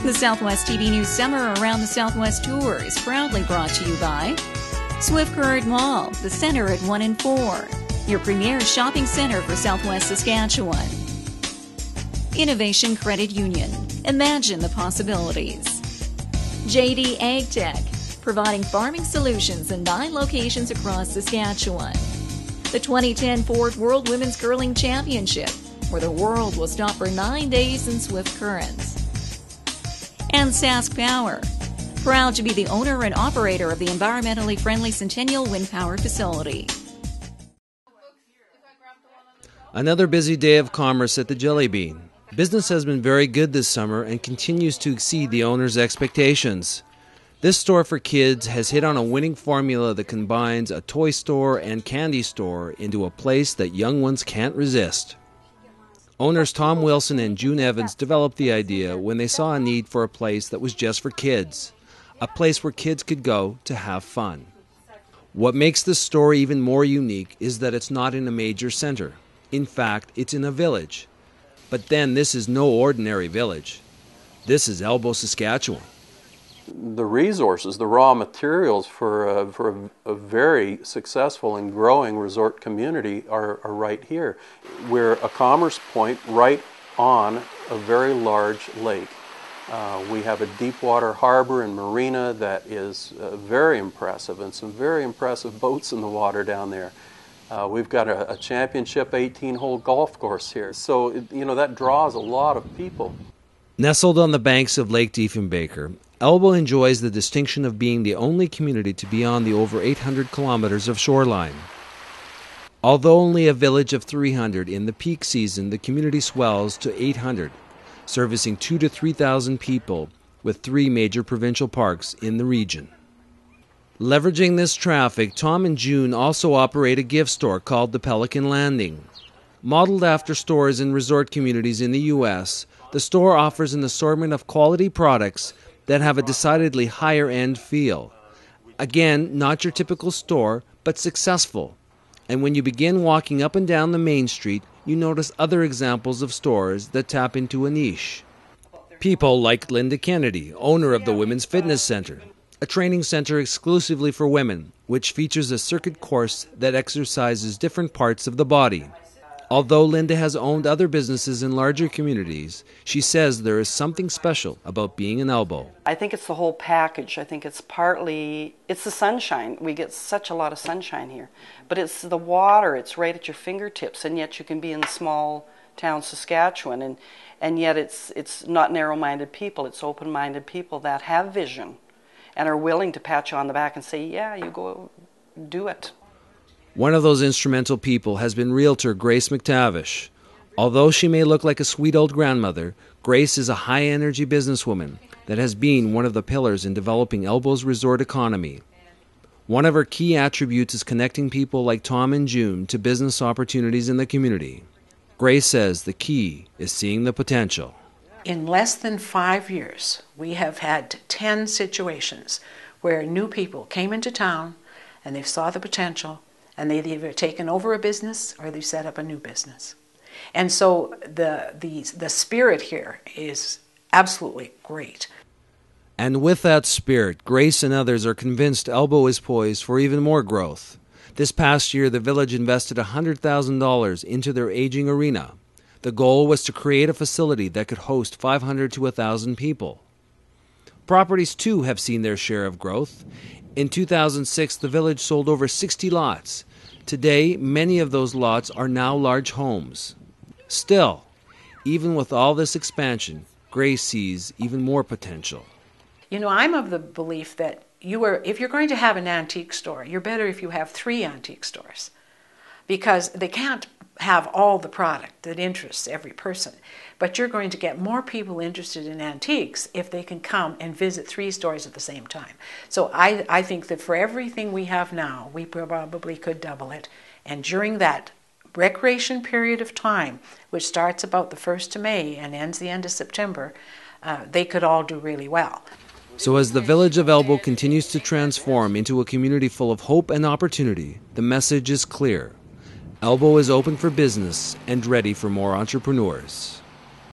The Southwest TV News Summer Around the Southwest Tour is proudly brought to you by Swift Current Mall, the center at 1 and 4, your premier shopping center for Southwest Saskatchewan. Innovation Credit Union, imagine the possibilities. JD AgTech, providing farming solutions in 9 locations across Saskatchewan. The 2010 Ford World Women's Curling Championship, where the world will stop for 9 days in swift currents. And Sask Power, proud to be the owner and operator of the environmentally friendly Centennial Wind Power Facility. Another busy day of commerce at the Jelly Bean. Business has been very good this summer and continues to exceed the owner's expectations. This store for kids has hit on a winning formula that combines a toy store and candy store into a place that young ones can't resist. Owners Tom Wilson and June Evans developed the idea when they saw a need for a place that was just for kids, a place where kids could go to have fun. What makes this store even more unique is that it's not in a major center. In fact, it's in a village. But then this is no ordinary village. This is Elbow, Saskatchewan. The resources, the raw materials for a very successful and growing resort community are right here. We're a commerce point right on a very large lake. We have a deep water harbor and marina that is very impressive, and some very impressive boats in the water down there. We've got a championship 18-hole golf course here, so that draws a lot of people. Nestled on the banks of Lake Diefenbaker, Elbow enjoys the distinction of being the only community to be on the over 800 kilometers of shoreline. Although only a village of 300, in the peak season the community swells to 800, servicing 2,000 to 3,000 people with 3 major provincial parks in the region. Leveraging this traffic, Tom and June also operate a gift store called the Pelican Landing. Modeled after stores in resort communities in the U.S., the store offers an assortment of quality products that have a decidedly higher-end feel. Again, not your typical store, but successful. And when you begin walking up and down the main street, you notice other examples of stores that tap into a niche. People like Linda Kennedy, owner of the Women's Fitness Center, a training center exclusively for women, which features a circuit course that exercises different parts of the body. Although Linda has owned other businesses in larger communities, she says there is something special about being an Elbow. I think it's the whole package. I think it's the sunshine. We get such a lot of sunshine here. But it's the water. It's right at your fingertips, and yet you can be in small town Saskatchewan, and yet it's not narrow-minded people. It's open-minded people that have vision and are willing to pat you on the back and say, yeah, you go do it. One of those instrumental people has been realtor Grace McTavish. Although she may look like a sweet old grandmother, Grace is a high-energy businesswoman that has been one of the pillars in developing Elbow's resort economy. One of her key attributes is connecting people like Tom and June to business opportunities in the community. Grace says the key is seeing the potential. In less than 5 years, we have had 10 situations where new people came into town and they saw the potential, and they've either taken over a business or they've set up a new business. And so the spirit here is absolutely great. And with that spirit, Grace and others are convinced Elbow is poised for even more growth. This past year, the village invested $100,000 into their aging arena. The goal was to create a facility that could host 500 to 1,000 people. Properties, too, have seen their share of growth. In 2006, the village sold over 60 lots. Today, many of those lots are now large homes. Still, even with all this expansion, Grace sees even more potential. I'm of the belief that if you're going to have an antique store, you're better if you have 3 antique stores, because they can't have all the product that interests every person. But you're going to get more people interested in antiques if they can come and visit 3 stores at the same time. So I think that for everything we have now, we probably could double it. And during that recreation period of time, which starts about the 1st of May and ends the end of September, they could all do really well. So as the village of Elbow continues to transform into a community full of hope and opportunity, the message is clear. Elbow is open for business and ready for more entrepreneurs.